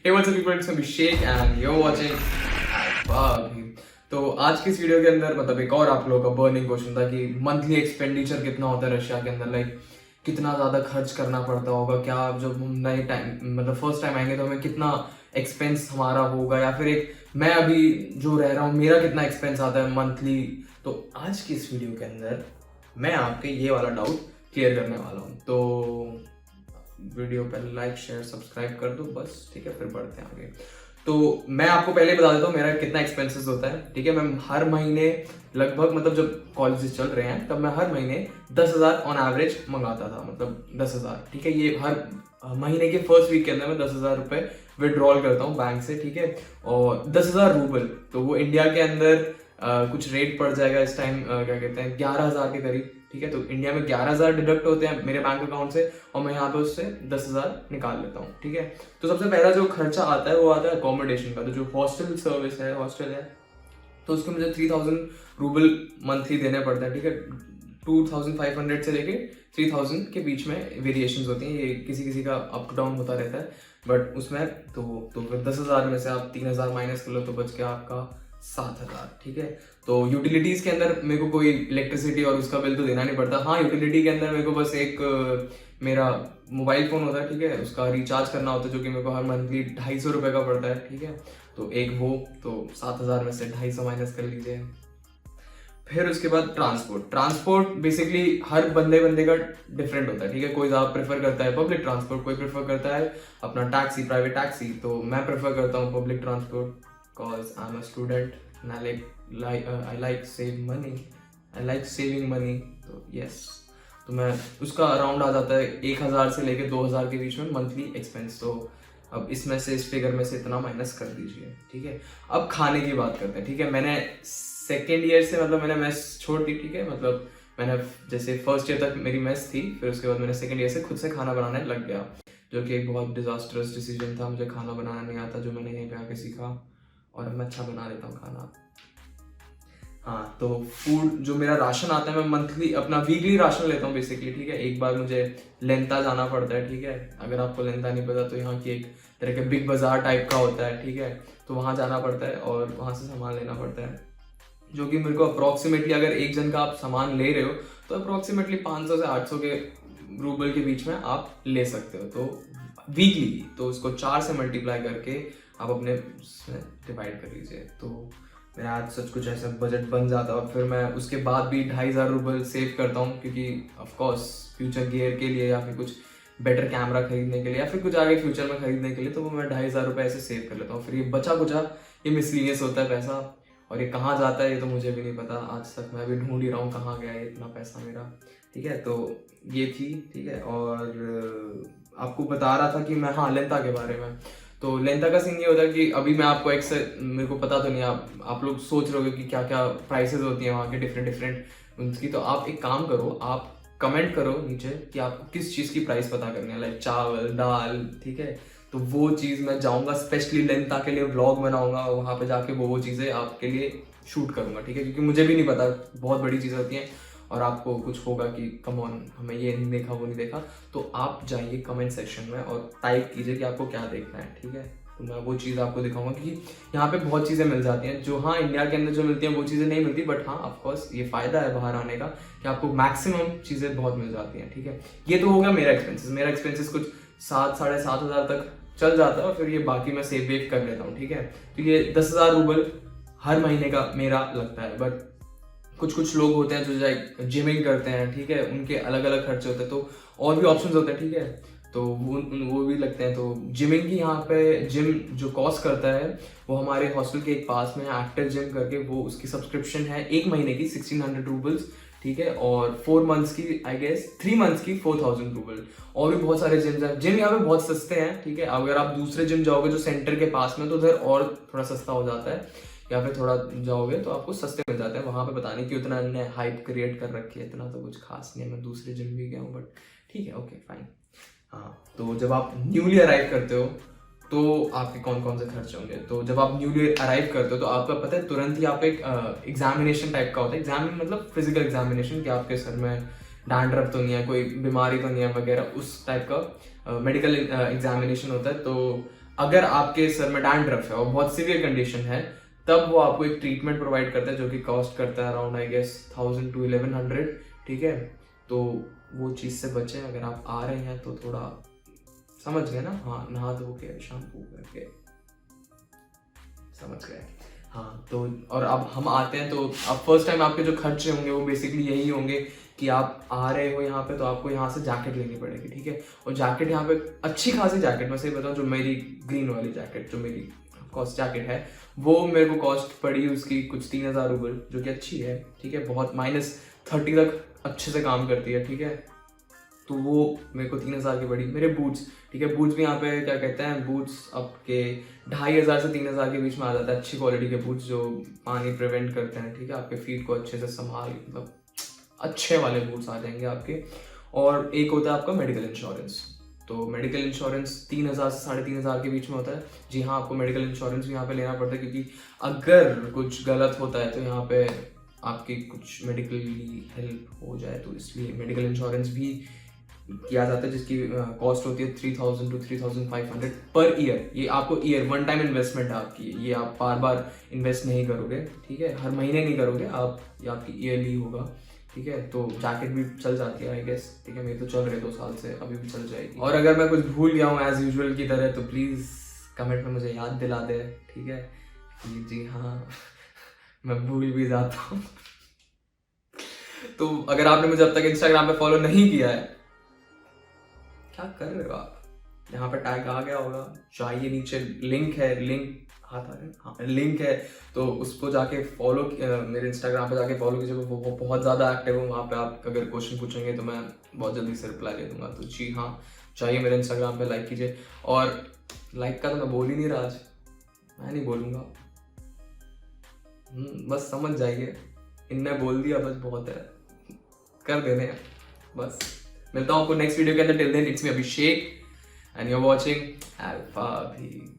Hey, what's up people? It's Abhishek and you're watching Bug. तो आज की इस वीडियो के अंदर मतलब एक और आप लोगों का बर्निंग क्वेश्चन था कि मंथली एक्सपेंडिचर कितना होता है रशिया के अंदर, लाइक कितना ज़्यादा खर्च करना पड़ता होगा, क्या जब हम नए टाइम मतलब फर्स्ट टाइम आएंगे तो हमें कितना एक्सपेंस हमारा होगा, या फिर एक मैं अभी जो रह रहा हूँ मेरा कितना एक्सपेंस आता है मंथली। तो आज की इस वीडियो के अंदर मैं आपके ये वाला डाउट क्लियर करने वाला हूँ। तो वीडियो पर लाइक शेयर सब्सक्राइब कर दो बस, ठीक है, फिर बढ़ते हैं आगे। तो मैं आपको पहले बता देता हूँ मेरा कितना एक्सपेंसेस होता है, ठीक है। मैं हर महीने लगभग मतलब जब कॉलेजेस चल रहे हैं तब मैं हर महीने 10,000 ऑन एवरेज मंगाता था, मतलब 10,000, ठीक है। ये हर महीने के फर्स्ट वीक के अंदर मैं 10,000 रुपये विड्रॉल करता हूँ बैंक से, ठीक है। और 10,000 रूबल, तो वो इंडिया के अंदर कुछ रेट पड़ जाएगा इस टाइम, क्या कहते हैं, 11,000 के करीब, ठीक है। तो इंडिया में 11,000 डिडक्ट होते हैं मेरे बैंक अकाउंट से और मैं यहाँ पे उससे 10,000 निकाल लेता हूँ, ठीक है। तो सबसे पहला जो खर्चा आता है वो आता है अकोमोडेशन का। तो जो हॉस्टल सर्विस है, हॉस्टल है, तो उसके मुझे 3,000 रूबल मंथली देने पड़ता है, ठीक है। 2,500 से लेके 3,000 के बीच में वेरिएशंस होती हैं, ये किसी किसी का अप डाउन होता रहता है, बट उसमें तो फिर 10,000 में से आप 3,000 माइनस कर लो तो बच गया आपका 7,000, ठीक है। तो यूटिलिटीज के अंदर मेरे को कोई इलेक्ट्रिसिटी और उसका बिल तो देना नहीं पड़ता। हाँ, यूटिलिटी के अंदर मेरे को बस एक मेरा मोबाइल फोन होता है, ठीक है, उसका रिचार्ज करना होता है जो कि मेरे को हर मंथली 250 रुपये का पड़ता है, ठीक है। तो एक वो तो 7,000 में से 250 माइनस कर लीजिए। फिर उसके बाद ट्रांसपोर्ट बेसिकली हर बंदे का डिफरेंट होता है, ठीक है। कोई ज़्यादा प्रेफर करता है पब्लिक ट्रांसपोर्ट, कोई प्रेफर करता है अपना टैक्सी, प्राइवेट टैक्सी। तो मैं प्रेफर करता हूँ public transport cause I'm a student and I like saving money। तो yes, तो मैं उसका अराउंड आ जाता है 1,000 से लेके 2,000 के बीच में मंथली एक्सपेंस। तो अब इसमें से इस फिगर में से इतना माइनस कर दीजिए, ठीक है। अब खाने की बात करते हैं, ठीक है। मैंने सेकेंड ईयर से मतलब मैंने मेस छोड़ दी, ठीक है। मतलब मैंने जैसे फर्स्ट ईयर तक मेरी मेस थी, फिर उसके बाद मैंने सेकेंड ईयर से खुद से खाना बनाने लग गया, जो कि एक बहुत डिजास्टरस डिसीजन था। मुझे खाना बनाना नहीं आता, जो मैंने यहीं पे आके सीखा, और मैं अच्छा बना लेता हूँ खाना। हाँ, तो फूड जो मेरा राशन आता है, मैं मंथली अपना वीकली राशन लेता हूँ बेसिकली, ठीक है। एक बार मुझे लेंता जाना पड़ता है, ठीक है। अगर आपको लेंता नहीं पता तो यहाँ की एक तरह के बिग बाजार टाइप का होता है, ठीक है। तो वहाँ जाना पड़ता है और वहाँ से सामान लेना पड़ता है, जो कि मेरे को अप्रॉक्सीमेटली, अगर एक जन का आप सामान ले रहे हो तो अप्रॉक्सीमेटली 500 से 800 के रूबल के बीच में आप ले सकते हो, तो वीकली। तो उसको 4 से मल्टीप्लाई करके आप अपने डिवाइड कर लीजिए। तो मेरा आज सच कुछ ऐसा बजट बन जाता है। और फिर मैं उसके बाद भी 2,500 रूबल सेव करता हूँ, क्योंकि ऑफकोर्स फ्यूचर गियर के लिए या फिर कुछ बेटर कैमरा खरीदने के लिए या फिर कुछ आगे फ्यूचर में खरीदने के लिए, तो वो मैं 2,500 रुपये ऐसे सेव कर लेता हूँ। फिर ये बचा कुचा ये मिसलीनियस होता है पैसा, और ये कहाँ जाता है ये तो मुझे भी नहीं पता। आज तक मैं भी ढूंढ ही रहा हूँ कहाँ गया ये इतना पैसा मेरा, ठीक है। तो ये थी, ठीक है। और आपको बता रहा था कि मैं, हाँ, लेंता के बारे में। तो लेंता का सीन ये होता है कि अभी मैं आपको मेरे को पता तो नहीं, आप लोग सोच रहे हो कि क्या क्या प्राइसेस होती हैं वहाँ के डिफरेंट उनकी। तो आप एक काम करो, आप कमेंट करो नीचे कि आपको किस चीज़ की प्राइस पता करनी है, लाइक चावल, दाल, ठीक है। तो वो चीज़ मैं जाऊँगा स्पेशली लेंता के लिए, व्लॉग बनाऊँगा, वहाँ पे जाके वो चीज़ें आपके लिए शूट करूँगा, ठीक है। क्योंकि मुझे भी नहीं पता, बहुत बड़ी चीज़ होती हैं और आपको कुछ होगा कि कम ऑन हमें ये नहीं देखा, वो नहीं देखा। तो आप जाइए कमेंट सेक्शन में और टाइप कीजिए कि आपको क्या देखना है, ठीक है। तो मैं वो चीज़ आपको दिखाऊंगा, क्योंकि यहाँ पे बहुत चीज़ें मिल जाती हैं जो, हाँ, इंडिया के अंदर जो मिलती हैं वो चीज़ें नहीं मिलती, बट हाँ, ऑफकोर्स ये फ़ायदा है बाहर आने का कि आपको मैक्सिमम चीज़ें बहुत मिल जाती हैं, ठीक है। ये तो हो गया मेरा एक्सपेंसेस कुछ 7,000-7,500 तक चल जाता है, और फिर ये बाकी मैं सेव वेव कर लेता हूँ, ठीक है। तो ये 10,000 रूबल हर महीने का मेरा लगता है। बट कुछ लोग होते हैं जो जिमिंग करते हैं, ठीक है, उनके अलग अलग खर्चे होते हैं, तो और भी ऑप्शंस होते हैं, ठीक है। तो वो भी लगते हैं। तो जिमिंग की यहाँ पे जिम जो कॉस्ट करता है वो हमारे हॉस्टल के एक पास में है एक्टिव जिम करके, वो उसकी सब्सक्रिप्शन है 1 महीने की 1,600 रूबल्स, ठीक है। और 4 मंथ्स की, आई गेस 3 मंथ्स की 4,000 रूबल। और भी बहुत सारे जिम्स हैं, जिम यहाँ पे बहुत सस्ते हैं, ठीक है। अगर आप दूसरे जिम जाओगे जो सेंटर के पास में, तो उधर और थोड़ा सस्ता हो जाता है, या फिर थोड़ा जाओगे तो आपको सस्ते मिल जाते हैं। वहाँ पे पता नहीं कि उतना इन्होंने हाइप क्रिएट कर रखी है, इतना तो कुछ खास नहीं है। मैं दूसरे जिम भी गया हूँ, बट ठीक है, ओके फाइन। हाँ, तो जब आप न्यूली अराइव करते हो तो आपके कौन कौन से खर्च होंगे। तो जब आप न्यूली अराइव करते हो तो आपको पता है तुरंत ही आप एक एग्जामिनेशन टाइप का होता है, एग्जाम मतलब फिजिकल एग्जामिनेशन, कि आपके सर में डैंड्रफ तो नहीं है, कोई बीमारी तो नहीं है वगैरह, उस टाइप का मेडिकल एग्जामिनेशन होता है। तो अगर आपके सर में डैंड्रफ है और बहुत सीवियर कंडीशन है, तब वो आपको एक ट्रीटमेंट प्रोवाइड करता है जो कि कॉस्ट करता है अराउंड आई गेस 1000 to 1100, ठीक है। तो वो चीज़ से बचें। अगर आप आ रहे हैं तो थोड़ा समझ गए ना, हाँ, नहा धो के शैम्पू करके, समझ गए, हाँ। तो और अब हम आते हैं, तो अब फर्स्ट टाइम आपके जो खर्चे होंगे वो बेसिकली यही होंगे कि आप आ रहे हो यहाँ पे, तो आपको यहाँ से जैकेट लेनी पड़ेगी, ठीक है। और जैकेट यहाँ पे अच्छी खासी जैकेट, मैं सही बताऊँ, जो मेरी ग्रीन वाली जैकेट, जो मेरी कॉस्ट जैकेट है, वो मेरे को कॉस्ट पड़ी उसकी कुछ 3000 रूबल, जो कि अच्छी है, ठीक है। बहुत -30 तक अच्छे से काम करती है, ठीक है। तो वो मेरे को 3000 की पड़ी। मेरे बूट्स, ठीक है, बूट्स भी यहाँ पे क्या कहते हैं, बूट्स आपके 2500 से 3000 के बीच में आ जाता है। अच्छी क्वालिटी के बूट्स जो पानी प्रिवेंट करते हैं, ठीक है, आपके फीट को अच्छे से संभाल, मतलब अच्छे वाले बूट्स आ जाएंगे आपके। और एक होता है आपका मेडिकल इंश्योरेंस। तो मेडिकल इंश्योरेंस 3000 से 3500 के बीच में होता है। जी हाँ, आपको मेडिकल इंश्योरेंस भी यहाँ पे लेना पड़ता है, क्योंकि अगर कुछ गलत होता है तो यहाँ पे आपकी कुछ मेडिकली हेल्प हो जाए, तो इसलिए मेडिकल इंश्योरेंस भी किया जाता है, जिसकी कॉस्ट होती है 3000 to 3500 पर ईयर। ये आपको ईयर 1 टाइम इन्वेस्टमेंट है आपकी, ये आप बार बार इन्वेस्ट नहीं करोगे, ठीक है, हर महीने नहीं करोगे आप, ये आपकी ईयरली होगा, ठीक है। तो जैकेट भी चल जाती है आई गेस, ठीक है, मेरी तो चल रही 2 साल से, अभी भी चल जाएगी। और अगर मैं कुछ भूल गया हूँ एज यूजुअल की तरह, तो प्लीज़ कमेंट में मुझे याद दिला दे, ठीक है, कि जी हाँ मैं भूल भी जाता हूँ। तो अगर आपने मुझे अब तक इंस्टाग्राम पे फॉलो नहीं किया है, क्या कर रहे हो आप, यहाँ पे टैग आ गया होगा, चाहिए नीचे लिंक है, लिंक हाथ आ रहे हैं, हाँ लिंक है, तो उसको जाके फॉलो, मेरे इंस्टाग्राम पे जाके फॉलो कीजिए। वो बहुत ज़्यादा एक्टिव हूँ वहाँ पे। आप अगर क्वेश्चन पूछेंगे तो मैं बहुत जल्दी से रिप्लाई दे दूंगा। तो जी हाँ, चाहिए मेरे इंस्टाग्राम पे लाइक कीजिए। और लाइक का तो मैं बोल ही नहीं रहा आज, मैं नहीं बोलूँगा, बस समझ जाइए, इनने बोल दिया बस बहुत है, कर देने हैं बस। मिलता हूँ आपको नेक्स्ट वीडियो के अंदर। Till then it's me Abhishek and you are watching Alpha भी।